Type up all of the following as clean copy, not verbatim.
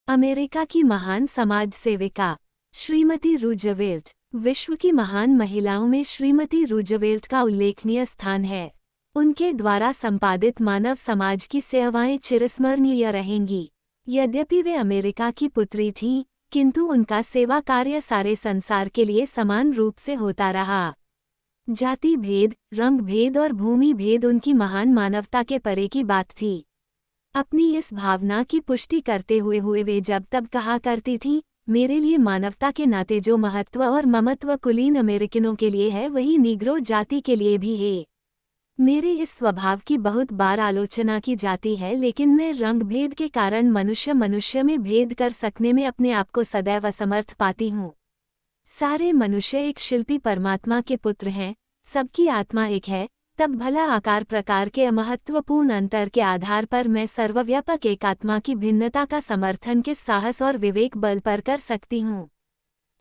America की महान समाज सेविका श्रीमती रूजवेल्ट। विश्व की महान महिलाओं में श्रीमती रूजवेल्ट का उल्लेखनीय स्थान है। उनके द्वारा संपादित मानव समाज की सेवाएं चिरस्मरणीय रहेंगी। यद्यपि वे अमेरिका की पुत्री थीं, किंतु उनका सेवा कार्य सारे संसार के लिए समान रूप से होता रहा। जाति भेद, रंग भेद और भूमि भेद उनकी महान मानवता के परे की बात थी। अपनी इस भावना की पुष्टि करते हुए वे जब तब कहा करती थीं, मेरे लिए मानवता के नाते जो महत्व और ममत्व कुलीन अमेरिकनों के लिए है वही नीग्रो जाति के लिए भी है। मेरे इस स्वभाव की बहुत बार आलोचना की जाती है, लेकिन मैं रंग भेद के कारण मनुष्य में भेद कर सकने में अपने आप को सदैव असमर्थ पाती हूँ। सारे मनुष्य एक शिल्पी परमात्मा के पुत्र हैं, सबकी आत्मा एक है, तब भला आकार प्रकार के महत्वपूर्ण अंतर के आधार पर मैं सर्वव्यापक एकात्मा की भिन्नता का समर्थन किस साहस और विवेक बल पर कर सकती हूँ।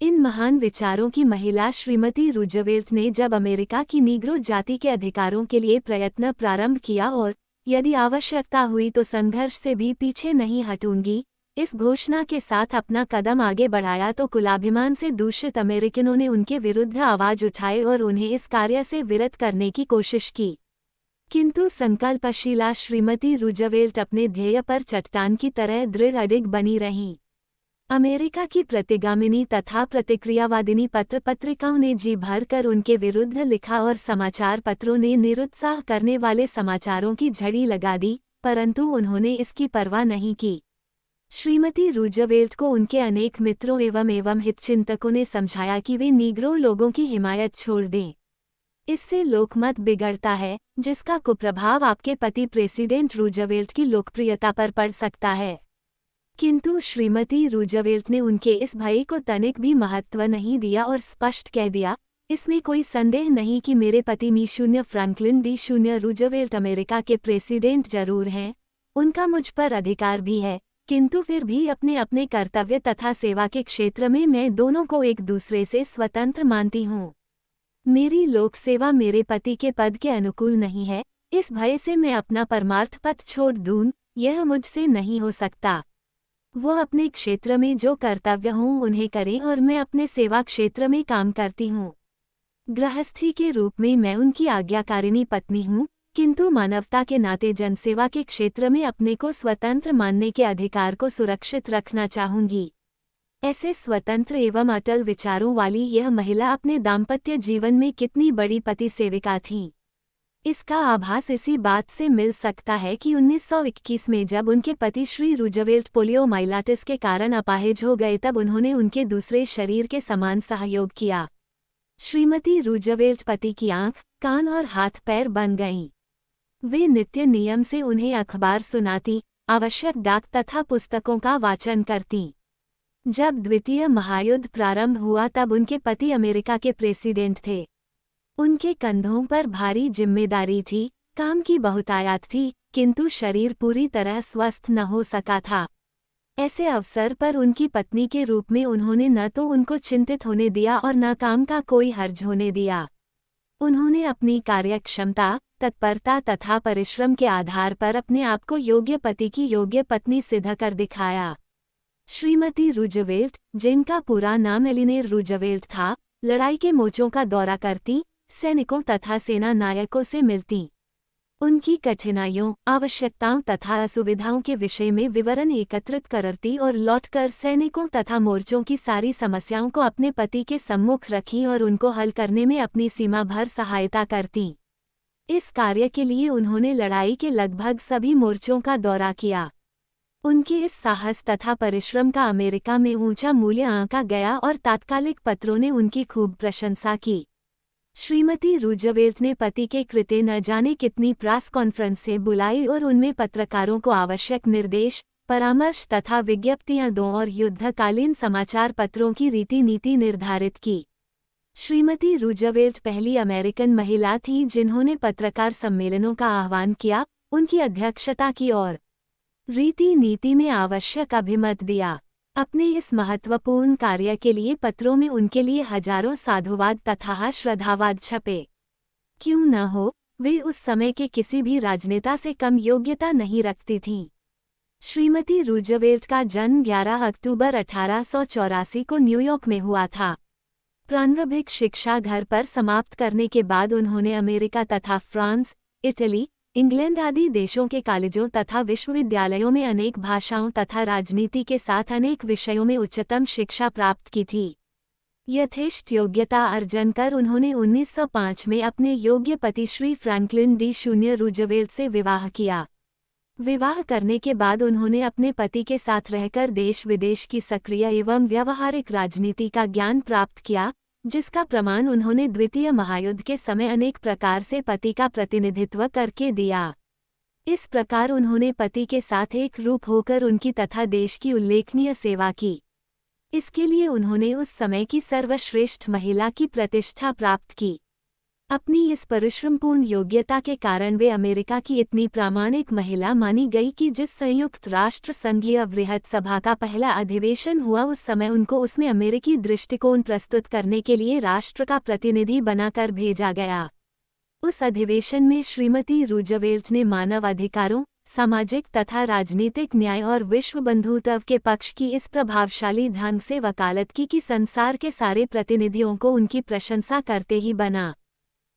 इन महान विचारों की महिला श्रीमती रूजवेल्ट ने जब अमेरिका की नीग्रो जाति के अधिकारों के लिए प्रयत्न प्रारंभ किया और यदि आवश्यकता हुई तो संघर्ष से भी पीछे नहीं हटूंगी, इस घोषणा के साथ अपना कदम आगे बढ़ाया तो कुलाभिमान से दूषित अमेरिकनों ने उनके विरुद्ध आवाज उठाए और उन्हें इस कार्य से विरत करने की कोशिश की। किंतु संकल्पशीला श्रीमती रूजवेल्ट अपने ध्येय पर चट्टान की तरह दृढ़ अडिग बनी रहीं। अमेरिका की प्रतिगामिनी तथा प्रतिक्रियावादिनी पत्र पत्रिकाओं ने जी भरकर उनके विरुद्ध लिखा और समाचार पत्रों ने निरुत्साह करने वाले समाचारों की झड़ी लगा दी, परंतु उन्होंने इसकी परवाह नहीं की। श्रीमती रूजवेल्ट को उनके अनेक मित्रों एवं हितचिंतकों ने समझाया कि वे नीग्रो लोगों की हिमायत छोड़ दें। इससे लोकमत बिगड़ता है, जिसका कुप्रभाव आपके पति प्रेसिडेंट रूजवेल्ट की लोकप्रियता पर पड़ सकता है। किंतु श्रीमती रूजवेल्ट ने उनके इस भय को तनिक भी महत्व नहीं दिया और स्पष्ट कह दिया, इसमें कोई संदेह नहीं कि मेरे पति मी फ्रैंकलिन डी रूजवेल्ट अमेरिका के प्रेसिडेंट जरूर हैं, उनका मुझ पर अधिकार भी है, किंतु फिर भी अपने अपने कर्तव्य तथा सेवा के क्षेत्र में मैं दोनों को एक दूसरे से स्वतंत्र मानती हूँ। मेरी लोक सेवा मेरे पति के पद के अनुकूल नहीं है, इस भय से मैं अपना परमार्थ पथ छोड़ दूँ, यह मुझसे नहीं हो सकता। वो अपने क्षेत्र में जो कर्तव्य हूँ उन्हें करें और मैं अपने सेवा क्षेत्र में काम करती हूँ। गृहस्थी के रूप में मैं उनकी आज्ञाकारिणी पत्नी हूँ, किंतु मानवता के नाते जनसेवा के क्षेत्र में अपने को स्वतंत्र मानने के अधिकार को सुरक्षित रखना चाहूंगी। ऐसे स्वतंत्र एवं अटल विचारों वाली यह महिला अपने दाम्पत्य जीवन में कितनी बड़ी पति सेविका थी, इसका आभास इसी बात से मिल सकता है कि 1921 में जब उनके पति श्री रूजवेल्ट पोलियोमाइलाइटिस के कारण अपाहिज हो गए तब उन्होंने उनके दूसरे शरीर के समान सहयोग किया। श्रीमती रूजवेल्ट पति की आंख, कान और हाथ पैर बन गईं। वे नित्य नियम से उन्हें अखबार सुनाती, आवश्यक डाक तथा पुस्तकों का वाचन करतीं। जब द्वितीय महायुद्ध प्रारंभ हुआ तब उनके पति अमेरिका के प्रेसिडेंट थे। उनके कंधों पर भारी जिम्मेदारी थी, काम की बहुतायत थी, किंतु शरीर पूरी तरह स्वस्थ न हो सका था। ऐसे अवसर पर उनकी पत्नी के रूप में उन्होंने न तो उनको चिंतित होने दिया और न काम का कोई हर्ज होने दिया। उन्होंने अपनी कार्यक्षमता, तत्परता तथा परिश्रम के आधार पर अपने आप को योग्य पति की योग्य पत्नी सिद्ध कर दिखाया। श्रीमती रूजवेल्ट, जिनका पूरा नाम एलिनेर रूजवेल्ट था, लड़ाई के मोर्चों का दौरा करती, सैनिकों तथा सेना नायकों से मिलती, उनकी कठिनाइयों, आवश्यकताओं तथा असुविधाओं के विषय में विवरण एकत्रित करती और लौटकर सैनिकों तथा मोर्चों की सारी समस्याओं को अपने पति के सम्मुख रखी और उनको हल करने में अपनी सीमा भर सहायता करती। इस कार्य के लिए उन्होंने लड़ाई के लगभग सभी मोर्चों का दौरा किया। उनके इस साहस तथा परिश्रम का अमेरिका में ऊंचा मूल्य आंका गया और तात्कालिक पत्रों ने उनकी खूब प्रशंसा की। श्रीमती रूजवेल्ट ने पति के कृत्य न जाने कितनी प्रेस कॉन्फ्रेंसें बुलाई और उनमें पत्रकारों को आवश्यक निर्देश, परामर्श तथा विज्ञप्तियां दो और युद्धकालीन समाचार पत्रों की रीति नीति निर्धारित की। श्रीमती रूजवेल्ट पहली अमेरिकन महिला थी जिन्होंने पत्रकार सम्मेलनों का आह्वान किया, उनकी अध्यक्षता की और रीति नीति में आवश्यक अभिमत दिया। अपने इस महत्वपूर्ण कार्य के लिए पत्रों में उनके लिए हजारों साधुवाद तथा श्रद्धावाद छपे। क्यों न हो, वे उस समय के किसी भी राजनेता से कम योग्यता नहीं रखती थीं। श्रीमती रूजवेल्ट का जन्म 11 अक्टूबर 1884 को न्यूयॉर्क में हुआ था। प्रारंभिक शिक्षा घर पर समाप्त करने के बाद उन्होंने अमेरिका तथा फ्रांस, इटली, इंग्लैंड आदि देशों के कॉलेजों तथा विश्वविद्यालयों में अनेक भाषाओं तथा राजनीति के साथ अनेक विषयों में उच्चतम शिक्षा प्राप्त की थी। यथेष्ट योग्यता अर्जन कर उन्होंने 1905 में अपने योग्य पति श्री फ्रैंकलिन डी शून्य रूजवेल्ट से विवाह किया। विवाह करने के बाद उन्होंने अपने पति के साथ रहकर देश विदेश की सक्रिय एवं व्यावहारिक राजनीति का ज्ञान प्राप्त किया, जिसका प्रमाण उन्होंने द्वितीय महायुद्ध के समय अनेक प्रकार से पति का प्रतिनिधित्व करके दिया। इस प्रकार उन्होंने पति के साथ एक रूप होकर उनकी तथा देश की उल्लेखनीय सेवा की। इसके लिए उन्होंने उस समय की सर्वश्रेष्ठ महिला की प्रतिष्ठा प्राप्त की। अपनी इस परिश्रमपूर्ण योग्यता के कारण वे अमेरिका की इतनी प्रामाणिक महिला मानी गई कि जिस संयुक्त राष्ट्र संघीय वृहद सभा का पहला अधिवेशन हुआ उस समय उनको उसमें अमेरिकी दृष्टिकोण प्रस्तुत करने के लिए राष्ट्र का प्रतिनिधि बनाकर भेजा गया। उस अधिवेशन में श्रीमती रूजवेल्ट ने मानव अधिकारों, सामाजिक तथा राजनीतिक न्याय और विश्व बंधुत्व के पक्ष की इस प्रभावशाली ढंग से वकालत की कि संसार के सारे प्रतिनिधियों को उनकी प्रशंसा करते ही बना।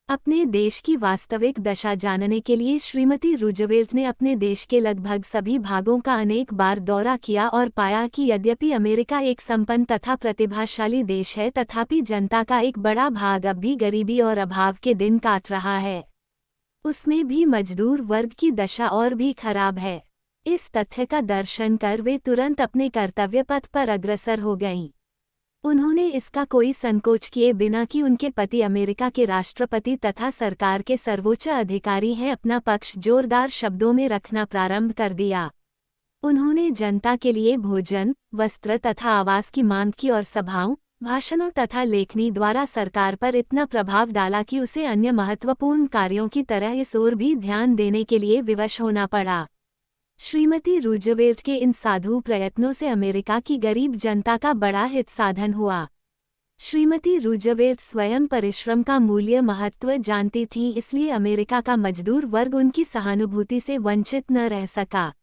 अपने देश की वास्तविक दशा जानने के लिए श्रीमती रूजवेल्ट ने अपने देश के लगभग सभी भागों का अनेक बार दौरा किया और पाया कि यद्यपि अमेरिका एक संपन्न तथा प्रतिभाशाली देश है, तथापि जनता का एक बड़ा भाग अब भी गरीबी और अभाव के दिन काट रहा है। उसमें भी मजदूर वर्ग की दशा और भी खराब है। इस तथ्य का दर्शन कर वे तुरंत अपने कर्तव्य पथ पर अग्रसर हो गईं। उन्होंने इसका कोई संकोच किए बिना कि उनके पति अमेरिका के राष्ट्रपति तथा सरकार के सर्वोच्च अधिकारी हैं, अपना पक्ष जोरदार शब्दों में रखना प्रारंभ कर दिया। उन्होंने जनता के लिए भोजन, वस्त्र तथा आवास की मांग की और सभाओं, भाषणों तथा लेखनी द्वारा सरकार पर इतना प्रभाव डाला कि उसे अन्य महत्वपूर्ण कार्यों की तरह इस ओर भी ध्यान देने के लिए विवश होना पड़ा। श्रीमती रूजवेल्ट के इन साधु प्रयत्नों से अमेरिका की गरीब जनता का बड़ा हित साधन हुआ। श्रीमती रूजवेल्ट स्वयं परिश्रम का मूल्य महत्व जानती थीं, इसलिए अमेरिका का मजदूर वर्ग उनकी सहानुभूति से वंचित न रह सका।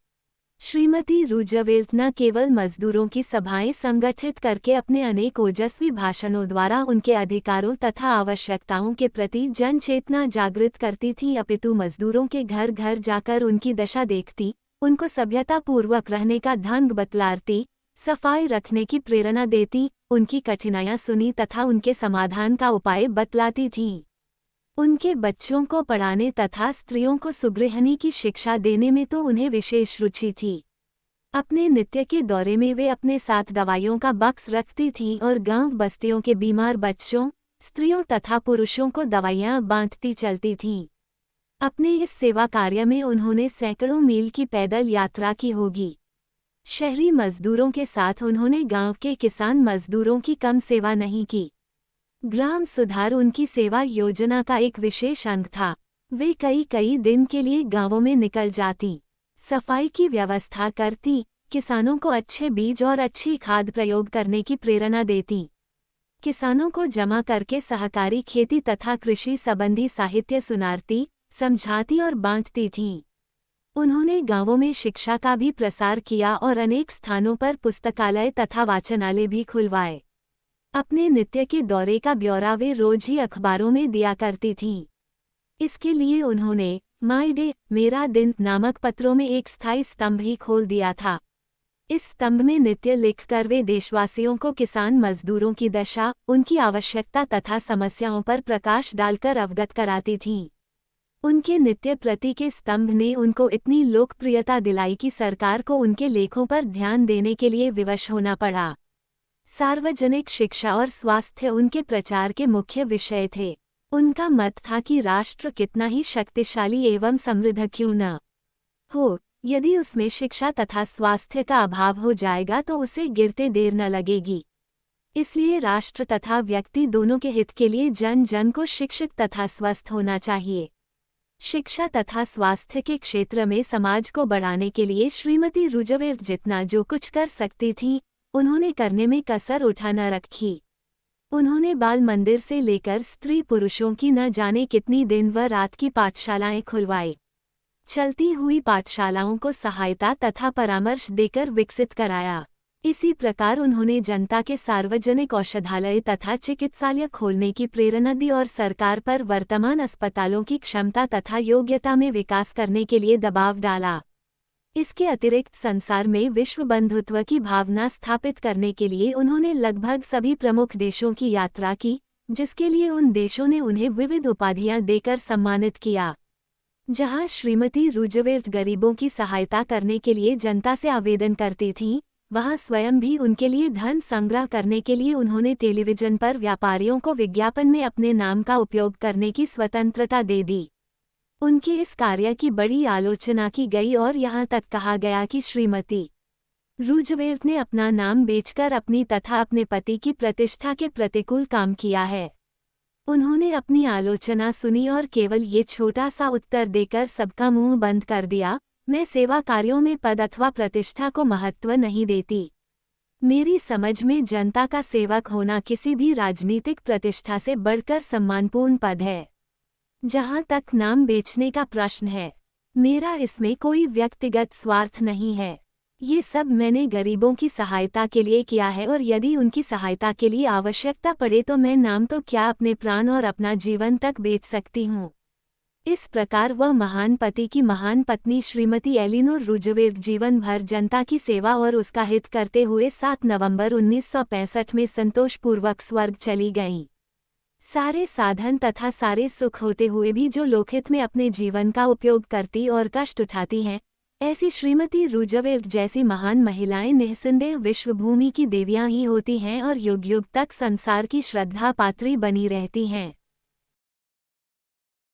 श्रीमती रूजवेल्ट न केवल मजदूरों की सभाएं संगठित करके अपने अनेक ओजस्वी भाषणों द्वारा उनके अधिकारों तथा आवश्यकताओं के प्रति जन चेतना जागृत करती थीं, अपितु मजदूरों के घर घर जाकर उनकी दशा देखती, उनको सभ्यतापूर्वक रहने का ढंग बतलाती, सफाई रखने की प्रेरणा देती, उनकी कठिनाइयां सुनी तथा उनके समाधान का उपाय बतलाती थीं। उनके बच्चों को पढ़ाने तथा स्त्रियों को सुगृहिणी की शिक्षा देने में तो उन्हें विशेष रुचि थी। अपने नित्य के दौरे में वे अपने साथ दवाइयों का बक्स रखती थीं और गांव बस्तियों के बीमार बच्चों, स्त्रियों तथा पुरुषों को दवाइयां बांटती चलती थीं। अपने इस सेवा कार्य में उन्होंने सैकड़ों मील की पैदल यात्रा की होगी। शहरी मजदूरों के साथ उन्होंने गांव के किसान मजदूरों की कम सेवा नहीं की। ग्राम सुधार उनकी सेवा योजना का एक विशेष अंग था। वे कई दिन के लिए गांवों में निकल जाती, सफाई की व्यवस्था करती, किसानों को अच्छे बीज और अच्छी खाद प्रयोग करने की प्रेरणा देती, किसानों को जमा करके सहकारी खेती तथा कृषि संबंधी साहित्य सुनारती, समझाती और बांटती थीं। उन्होंने गांवों में शिक्षा का भी प्रसार किया और अनेक स्थानों पर पुस्तकालय तथा वाचनालय भी खुलवाए। अपने नित्य के दौरे का ब्यौरा वे रोज ही अखबारों में दिया करती थीं। इसके लिए उन्होंने माय डे, मेरा दिन नामक पत्रों में एक स्थायी स्तंभ ही खोल दिया था। इस स्तंभ में नित्य लिखकर वे देशवासियों को किसान मजदूरों की दशा, उनकी आवश्यकता तथा समस्याओं पर प्रकाश डालकर अवगत कराती थीं। उनके नित्य प्रति के स्तंभ ने उनको इतनी लोकप्रियता दिलाई कि सरकार को उनके लेखों पर ध्यान देने के लिए विवश होना पड़ा। सार्वजनिक शिक्षा और स्वास्थ्य उनके प्रचार के मुख्य विषय थे। उनका मत था कि राष्ट्र कितना ही शक्तिशाली एवं समृद्ध क्यों न हो, यदि उसमें शिक्षा तथा स्वास्थ्य का अभाव हो जाएगा तो उसे गिरते देर न लगेगी। इसलिए राष्ट्र तथा व्यक्ति दोनों के हित के लिए जन जन को शिक्षित तथा स्वस्थ होना चाहिए। शिक्षा तथा स्वास्थ्य के क्षेत्र में समाज को बढ़ाने के लिए श्रीमती रूजवेल्ट जितना जो कुछ कर सकती थी, उन्होंने करने में कसर उठा न रखी। उन्होंने बाल मंदिर से लेकर स्त्री पुरुषों की न जाने कितनी दिन व रात की पाठशालाएं खुलवाई। चलती हुई पाठशालाओं को सहायता तथा परामर्श देकर विकसित कराया। इसी प्रकार उन्होंने जनता के सार्वजनिक औषधालय तथा चिकित्सालय खोलने की प्रेरणा दी और सरकार पर वर्तमान अस्पतालों की क्षमता तथा योग्यता में विकास करने के लिए दबाव डाला। इसके अतिरिक्त संसार में विश्व बंधुत्व की भावना स्थापित करने के लिए उन्होंने लगभग सभी प्रमुख देशों की यात्रा की, जिसके लिए उन देशों ने उन्हें विविध उपाधियां देकर सम्मानित किया। जहां श्रीमती रूजवेल्ट गरीबों की सहायता करने के लिए जनता से आवेदन करती थीं, वहां स्वयं भी उनके लिए धन संग्रह करने के लिए उन्होंने टेलीविजन पर व्यापारियों को विज्ञापन में अपने नाम का उपयोग करने की स्वतंत्रता दे दी। उनके इस कार्य की बड़ी आलोचना की गई और यहाँ तक कहा गया कि श्रीमती रूजवेल्ट ने अपना नाम बेचकर अपनी तथा अपने पति की प्रतिष्ठा के प्रतिकूल काम किया है। उन्होंने अपनी आलोचना सुनी और केवल ये छोटा सा उत्तर देकर सबका मुंह बंद कर दिया, मैं सेवा कार्यों में पद अथवा प्रतिष्ठा को महत्व नहीं देती। मेरी समझ में जनता का सेवक होना किसी भी राजनीतिक प्रतिष्ठा से बढ़कर सम्मानपूर्ण पद है। जहां तक नाम बेचने का प्रश्न है, मेरा इसमें कोई व्यक्तिगत स्वार्थ नहीं है। ये सब मैंने गरीबों की सहायता के लिए किया है और यदि उनकी सहायता के लिए आवश्यकता पड़े तो मैं नाम तो क्या अपने प्राण और अपना जीवन तक बेच सकती हूँ। इस प्रकार वह महान पति की महान पत्नी श्रीमती एलिनोर रूजवेल्ट जीवन भर जनता की सेवा और उसका हित करते हुए 7 नवंबर 1965 में संतोषपूर्वक स्वर्ग चली गईं। सारे साधन तथा सारे सुख होते हुए भी जो लोकहित में अपने जीवन का उपयोग करती और कष्ट उठाती हैं, ऐसी श्रीमती रूजवेल्ट जैसी महान महिलाएं निःसंदेह विश्वभूमि की देवियां ही होती हैं और युग युग तक संसार की श्रद्धा पात्री बनी रहती हैं।